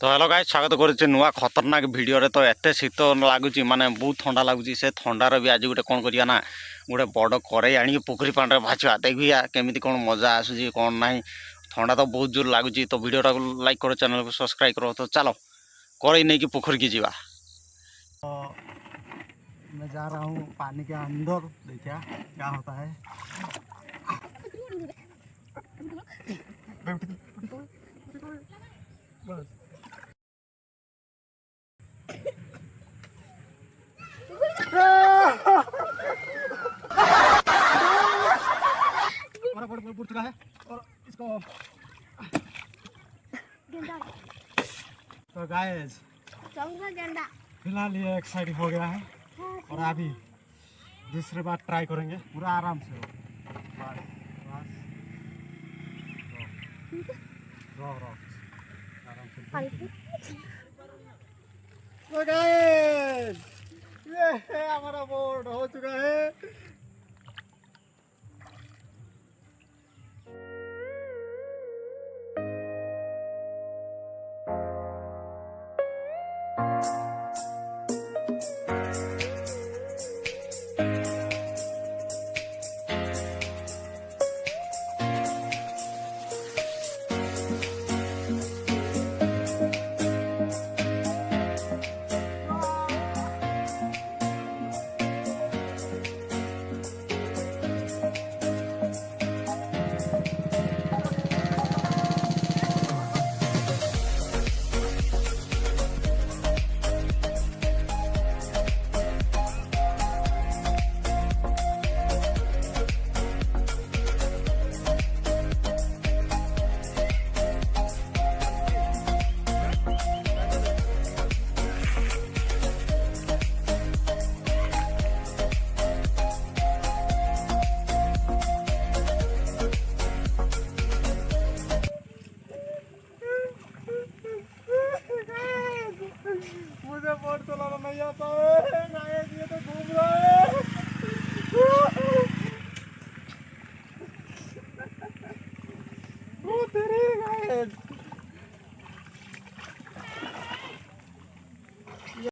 तो hello guys स्वागत करुचे नुआ खतरनाक वीडियो रे। तो एत शीत लगुच माने बहुत ठंडा लगुच से ठंडार भी आज गोटे कौन करिया ना गोटे बड़ कड़े आनी पोखरी पानी भाजवा देखिया केमी कौन मजा आसूसी कौन ना। ठंडा तो बहुत जोर लगुच। तो वीडियो लाइक करो, चैनल को सब्सक्राइब करो। तो चलो कड़े नहीं कि पोखरी की जीवा। तो मैं जा रहा हूँ पानी के अंदर, देखिए क्या होता है। बस हमारा बोर्ड फूट चुका है और इसको तो गाइस फिलहाल ये एक्साइटिंग हो गया है और अभी दूसरी बार ट्राई करेंगे पूरा आराम से। आराम से। तो गाइस ये हमारा बोर्ड हो चुका है। मुझे बोट चलाना नहीं आता है, गाइस ये तो घूम रहा है। ओ तेरे गाइस